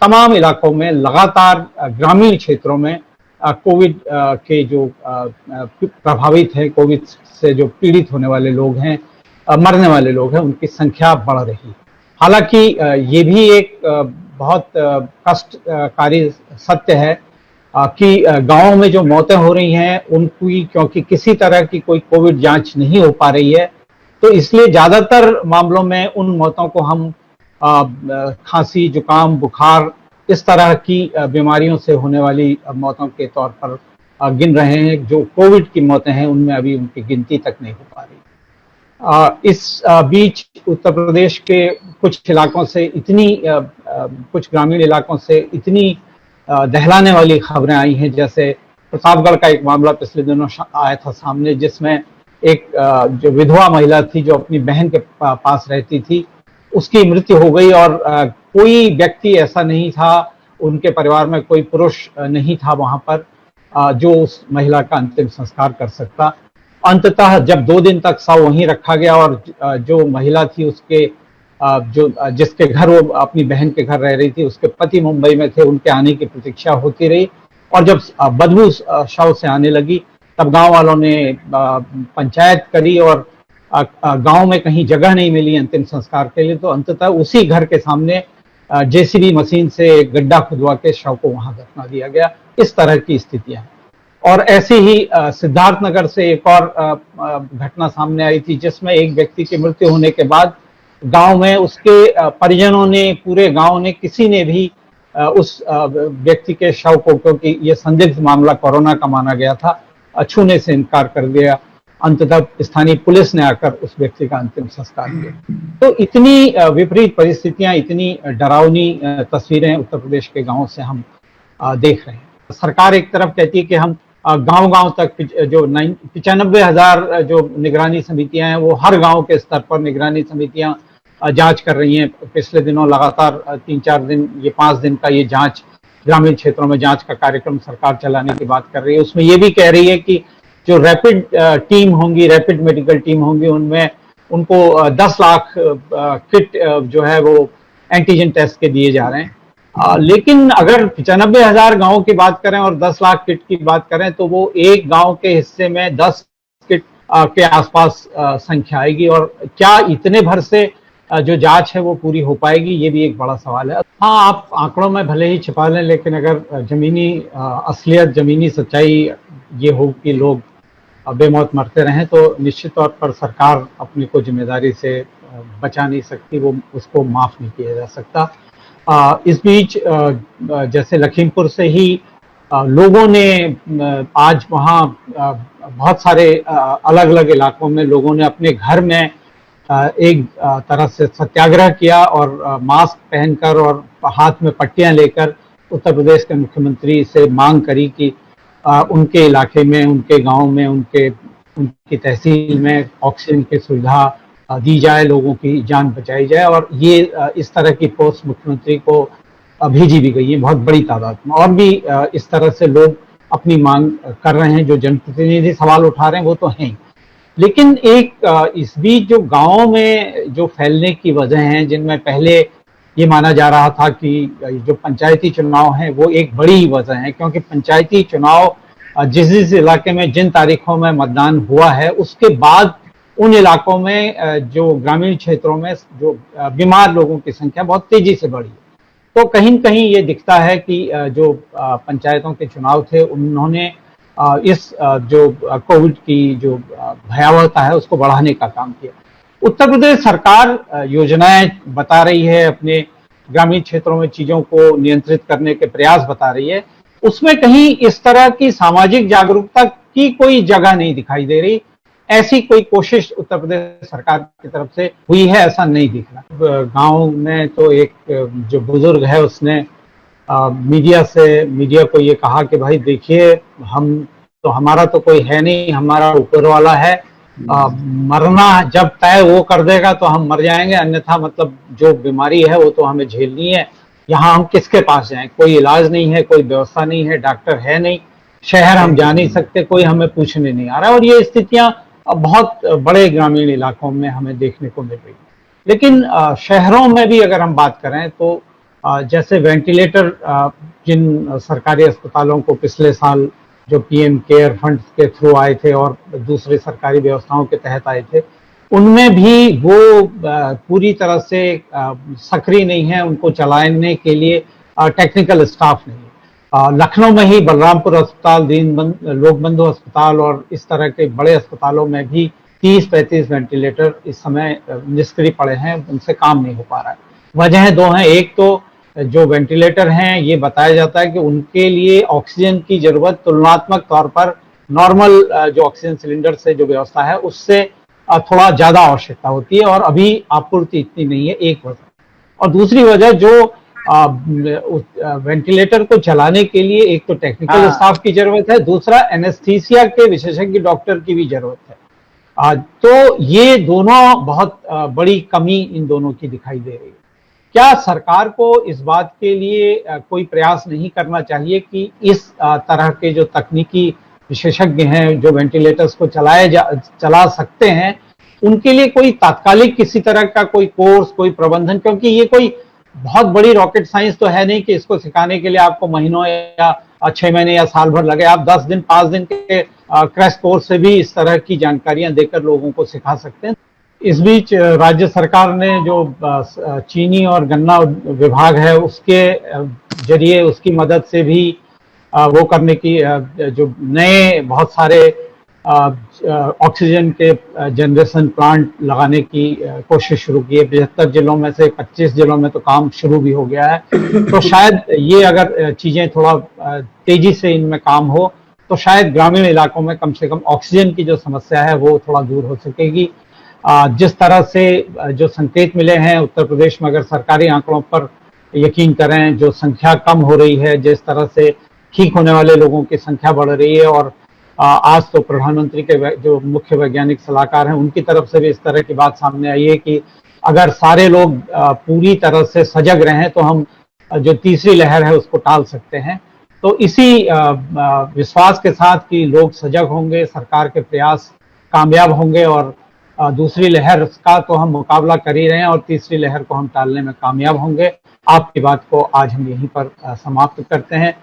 तमाम इलाकों में लगातार ग्रामीण क्षेत्रों में कोविड के जो प्रभावित हैं, कोविड से जो पीड़ित होने वाले लोग हैं, मरने वाले लोग हैं, उनकी संख्या बढ़ रही। हालांकि ये भी एक बहुत कष्टकारी सत्य है कि गांवों में जो मौतें हो रही हैं उनकी, क्योंकि किसी तरह की कोई कोविड जांच नहीं हो पा रही है, तो इसलिए ज्यादातर मामलों में उन मौतों को हम खांसी, जुकाम, बुखार, इस तरह की बीमारियों से होने वाली मौतों के तौर पर गिन रहे हैं। जो कोविड की मौतें हैं उनमें अभी उनकी गिनती तक नहीं हो पा रही। इस बीच उत्तर प्रदेश के कुछ इलाकों से कुछ ग्रामीण इलाकों से इतनी दहलाने वाली खबरें आई हैं, जैसे प्रतापगढ़ का एक मामला पिछले दिनों आया था सामने, जिसमें एक जो विधवा महिला थी जो अपनी बहन के पास रहती थी, उसकी मृत्यु हो गई और कोई व्यक्ति ऐसा नहीं था, उनके परिवार में कोई पुरुष नहीं था वहां पर जो उस महिला का अंतिम संस्कार कर सकता। अंततः जब 2 दिन तक शव वहीं रखा गया और जो महिला थी उसके जिसके घर वो अपनी बहन के घर रह रही थी, उसके पति मुंबई में थे, उनके आने की प्रतीक्षा होती रही और जब बदबू शव से आने लगी तब गांव वालों ने पंचायत करी और गांव में कहीं जगह नहीं मिली अंतिम संस्कार के लिए, तो अंततः उसी घर के सामने जेसीबी मशीन से गड्ढा खुदवा के शव को वहां दफना दिया गया। इस तरह की स्थितियां हैं। और ऐसे ही सिद्धार्थनगर से एक और घटना सामने आई थी, जिसमें एक व्यक्ति की मृत्यु होने के बाद गांव में उसके परिजनों ने, पूरे गांव ने, किसी ने भी उस व्यक्ति के शव को, क्योंकि ये संदिग्ध मामला कोरोना का माना गया था, छूने से इनकार कर दिया। अंततः स्थानीय पुलिस ने आकर उस व्यक्ति का अंतिम संस्कार किया। तो इतनी विपरीत परिस्थितियां, इतनी डरावनी तस्वीरें उत्तर प्रदेश के गांवों से हम देख रहे हैं। सरकार एक तरफ कहती है कि हम गांव-गांव तक जो 95,000 जो निगरानी समितियां हैं, वो हर गांव के स्तर पर निगरानी समितियां जांच कर रही हैं। पिछले दिनों लगातार 3-4 दिन, ये 5 दिन का ये जांच, ग्रामीण क्षेत्रों में जांच का कार्यक्रम सरकार चलाने की बात कर रही है। उसमें ये भी कह रही है कि जो रैपिड टीम होंगी, रैपिड मेडिकल टीम होंगी, उनमें उनको 10 लाख किट जो है वो एंटीजन टेस्ट के दिए जा रहे हैं। लेकिन अगर 95,000 गाँव की बात करें और 10 लाख किट की बात करें, तो वो एक गांव के हिस्से में 10 किट के आसपास संख्या आएगी। और क्या इतने भर से जो जांच है वो पूरी हो पाएगी, ये भी एक बड़ा सवाल है। हाँ, आप आंकड़ों में भले ही छिपा लें, लेकिन अगर जमीनी असलियत, जमीनी सच्चाई ये हो कि लोग बेमौत मरते रहें, तो निश्चित तौर पर सरकार अपनी को जिम्मेदारी से बचा नहीं सकती, वो उसको माफ नहीं किया जा सकता। इस बीच जैसे लखीमपुर से ही लोगों ने आज वहाँ बहुत सारे अलग अलग इलाकों में लोगों ने अपने घर में एक तरह से सत्याग्रह किया और मास्क पहनकर और हाथ में पट्टियां लेकर उत्तर प्रदेश के मुख्यमंत्री से मांग करी कि उनके इलाके में, उनके गांव में, उनकी तहसील में ऑक्सीजन की सुविधा दी जाए, लोगों की जान बचाई जाए। और ये इस तरह की पोस्ट मुख्यमंत्री को भेजी भी गई है बहुत बड़ी तादाद में। और भी इस तरह से लोग अपनी मांग कर रहे हैं। जो जनप्रतिनिधि सवाल उठा रहे हैं वो तो हैं, लेकिन एक इस बीच जो गांवों में जो फैलने की वजह हैं, जिनमें पहले ये माना जा रहा था कि जो पंचायती चुनाव हैं वो एक बड़ी वजह है, क्योंकि पंचायती चुनाव जिस इलाके में जिन तारीखों में मतदान हुआ है, उसके बाद उन इलाकों में जो ग्रामीण क्षेत्रों में जो बीमार लोगों की संख्या बहुत तेजी से बढ़ी। तो कहीं न कहीं ये दिखता है कि जो पंचायतों के चुनाव थे, उन्होंने इस जो कोविड की जो भयावहता है उसको बढ़ाने का काम किया। उत्तर प्रदेश सरकार योजनाएं बता रही है, अपने ग्रामीण क्षेत्रों में चीजों को नियंत्रित करने के प्रयास बता रही है, उसमें कहीं इस तरह की सामाजिक जागरूकता की कोई जगह नहीं दिखाई दे रही। ऐसी कोई कोशिश उत्तर प्रदेश सरकार की तरफ से हुई है, ऐसा नहीं दिख रहा। गांव में तो एक जो बुजुर्ग है उसने मीडिया को ये कहा कि भाई देखिए, हमारा तो कोई है नहीं, हमारा ऊपर वाला है, मरना जब तय वो कर देगा तो हम मर जाएंगे, अन्यथा मतलब जो बीमारी है वो तो हमें झेलनी है। यहाँ हम किसके पास जाएं, कोई इलाज नहीं है, कोई व्यवस्था नहीं है, डॉक्टर है नहीं, शहर हम जा नहीं सकते, कोई हमें पूछने नहीं आ रहा। और ये स्थितियां बहुत बड़े ग्रामीण इलाकों में हमें देखने को मिल रही है। लेकिन शहरों में भी अगर हम बात करें तो जैसे वेंटिलेटर जिन सरकारी अस्पतालों को पिछले साल जो पीएम केयर फंड के थ्रू आए थे और दूसरी सरकारी व्यवस्थाओं के तहत आए थे, उनमें भी वो पूरी तरह से सक्रिय नहीं है, उनको चलाने के लिए टेक्निकल स्टाफ नहीं है। लखनऊ में ही बलरामपुर अस्पताल, लोक बंधु अस्पताल और इस तरह के बड़े अस्पतालों में भी 30-35 वेंटिलेटर इस समय निष्क्रिय पड़े हैं, उनसे काम नहीं हो पा रहा है। वजह दो हैं, एक तो जो वेंटिलेटर हैं ये बताया जाता है कि उनके लिए ऑक्सीजन की जरूरत तुलनात्मक तौर पर नॉर्मल जो ऑक्सीजन सिलेंडर से जो व्यवस्था है उससे थोड़ा ज्यादा आवश्यकता होती है और अभी आपूर्ति इतनी नहीं है, एक वजह। और दूसरी वजह जो वेंटिलेटर को चलाने के लिए एक तो टेक्निकल स्टाफ की जरूरत है, दूसरा एनेस्थीसिया के विशेषज्ञ डॉक्टर की भी जरूरत है। तो ये दोनों बहुत बड़ी कमी इन दोनों की दिखाई दे रही है। क्या सरकार को इस बात के लिए कोई प्रयास नहीं करना चाहिए कि इस तरह के जो तकनीकी विशेषज्ञ हैं जो वेंटिलेटर्स को चला सकते हैं, उनके लिए कोई तात्कालिक किसी तरह का कोई कोर्स, कोई प्रबंधन, क्योंकि ये कोई बहुत बड़ी रॉकेट साइंस तो है नहीं कि इसको सिखाने के लिए आपको महीनों या 6 महीने या साल भर लगे। आप 10 दिन 5 दिन के क्रैश कोर्स से भी इस तरह की जानकारियां देकर लोगों को सिखा सकते हैं। इस बीच राज्य सरकार ने जो चीनी और गन्ना विभाग है उसके जरिए, उसकी मदद से भी वो करने की जो नए बहुत सारे ऑक्सीजन के जनरेशन प्लांट लगाने की कोशिश शुरू की है। 75 जिलों में से 25 जिलों में तो काम शुरू भी हो गया है। तो शायद ये अगर चीजें थोड़ा तेजी से इनमें काम हो तो शायद ग्रामीण इलाकों में कम से कम ऑक्सीजन की जो समस्या है वो थोड़ा दूर हो सकेगी। जिस तरह से जो संकेत मिले हैं उत्तर प्रदेश में, अगर सरकारी आंकड़ों पर यकीन करें, जो संख्या कम हो रही है, जिस तरह से ठीक होने वाले लोगों की संख्या बढ़ रही है, और आज तो प्रधानमंत्री के जो मुख्य वैज्ञानिक सलाहकार हैं उनकी तरफ से भी इस तरह की बात सामने आई है कि अगर सारे लोग पूरी तरह से सजग रहें तो हम जो तीसरी लहर है उसको टाल सकते हैं। तो इसी विश्वास के साथ कि लोग सजग होंगे, सरकार के प्रयास कामयाब होंगे और दूसरी लहर का तो हम मुकाबला कर ही रहे हैं और तीसरी लहर को हम टालने में कामयाब होंगे। आपकी बात को आज हम यहीं पर समाप्त करते हैं।